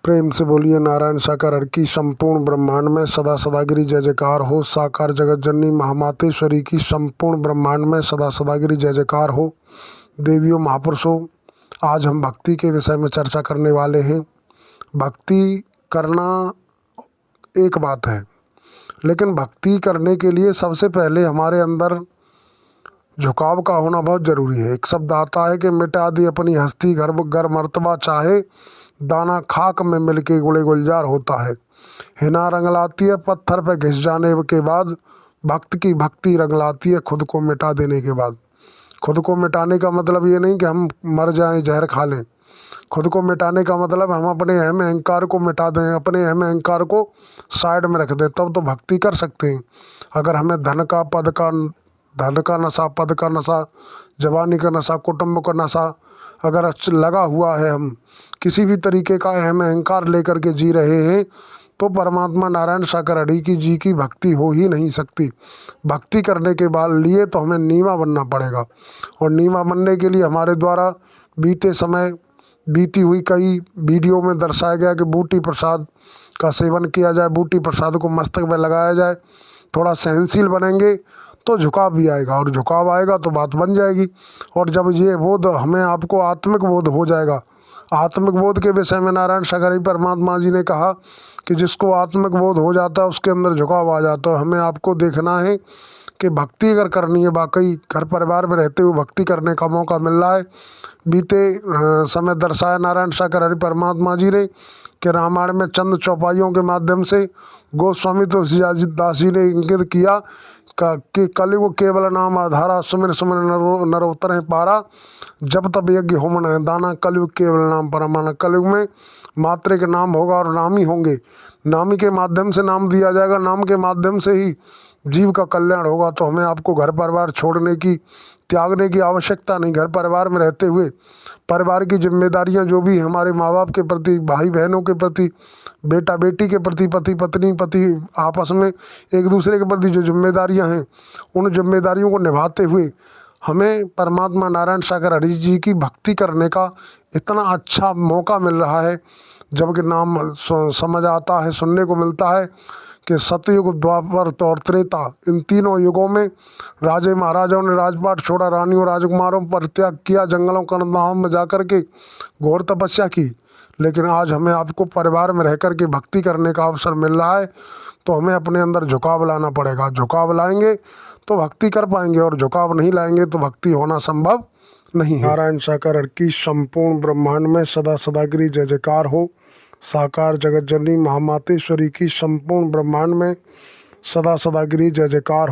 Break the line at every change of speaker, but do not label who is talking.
प्रेम से बोलिए नारायण साकार हर की संपूर्ण ब्रह्मांड में सदा सदागिरी जय जयकार हो। साकार जगत जननी महामातेश्वरी की संपूर्ण ब्रह्मांड में सदा सदागिरी जय जयकार हो। देवियों महापुरुषों, आज हम भक्ति के विषय में चर्चा करने वाले हैं। भक्ति करना एक बात है, लेकिन भक्ति करने के लिए सबसे पहले हमारे अंदर झुकाव का होना बहुत ज़रूरी है। एक शब्द आता है कि मिटा दी अपनी हस्ती घर मर्तबा चाहे दाना खाक में मिलके गुले गुलजार होता है। हिना रंगलाती है पत्थर पे घिस जाने के बाद, भक्त की भक्ति रंगलाती है खुद को मिटा देने के बाद। खुद को मिटाने का मतलब ये नहीं कि हम मर जाएं, जहर खा लें। खुद को मिटाने का मतलब हम अपने अहम अहंकार को मिटा दें, अपने अहम अहंकार को साइड में रख दें, तब तो भक्ति कर सकते हैं। अगर हमें धन का नशा, पद का नशा, जवानी का नशा, कुटुंब का नशा अगर लगा हुआ है, हम किसी भी तरीके का अहम अहंकार लेकर के जी रहे हैं, तो परमात्मा नारायण साकार हरि की जी की भक्ति हो ही नहीं सकती। भक्ति करने के बाद लिए तो हमें नीवा बनना पड़ेगा, और नीवा बनने के लिए हमारे द्वारा बीती हुई कई वीडियो में दर्शाया गया कि बूटी प्रसाद का सेवन किया जाए, बूटी प्रसाद को मस्तक में लगाया जाए। थोड़ा सहनशील बनेंगे तो झुकाव भी आएगा, और झुकाव आएगा तो बात बन जाएगी। और जब ये बोध हमें आपको आत्मिक बोध हो जाएगा, आत्मिक बोध के विषय में नारायण सागर परमात्मा जी ने कहा कि जिसको आत्मिक बोध हो जाता है उसके अंदर झुकाव आ जाता है। हमें आपको देखना है कि भक्ति अगर करनी है, वाकई घर परिवार में रहते हुए भक्ति करने का मौका मिल रहा है। बीते समय दर्शाया नारायण सागर हरि परमात्मा जी ने कि रामायण में चंद चौपाइयों के माध्यम से गोस्वामी तुलसीदास जी ने इंगित किया कि कलयुग केवल नाम आधारा, सुमिर सुमिर नरोत्तर है पारा, जब तब यज्ञ होमन है दाना, कलयुग केवल नाम परमाना। कलयुग में मात्र के नाम होगा और नाम ही होंगे। नामी के माध्यम से नाम दिया जाएगा, नाम के माध्यम से ही जीव का कल्याण होगा। तो हमें आपको घर परिवार छोड़ने की, त्यागने की आवश्यकता नहीं। घर परिवार में रहते हुए परिवार की जिम्मेदारियां जो भी हमारे माँ बाप के प्रति, भाई बहनों के प्रति, बेटा बेटी के प्रति, पति पत्नी आपस में एक दूसरे के प्रति जो जिम्मेदारियां हैं, उन जिम्मेदारियों को निभाते हुए हमें परमात्मा नारायण सागर हरि जी की भक्ति करने का इतना अच्छा मौका मिल रहा है। जबकि नाम समझ आता है, सुनने को मिलता है कि सतयुग, द्वापर और त्रेता, इन तीनों युगों में राजे महाराजाओं ने राजपाट छोड़ा, रानियों राजकुमारों पर त्याग किया, जंगलों कनदाहों में जाकर के घोर तपस्या की। लेकिन आज हमें आपको परिवार में रह कर के भक्ति करने का अवसर मिल रहा है, तो हमें अपने अंदर झुकाव लाना पड़ेगा। झुकाव लाएंगे तो भक्ति कर पाएंगे, और झुकाव नहीं लाएंगे तो भक्ति होना संभव नहीं है। नारायण साकार हरि की संपूर्ण ब्रह्मांड में सदा सदागिरी जय जयकार हो। साकार जगत जननी महामातेश्वरी की संपूर्ण ब्रह्मांड में सदा सदागिरी जय जयकार हो।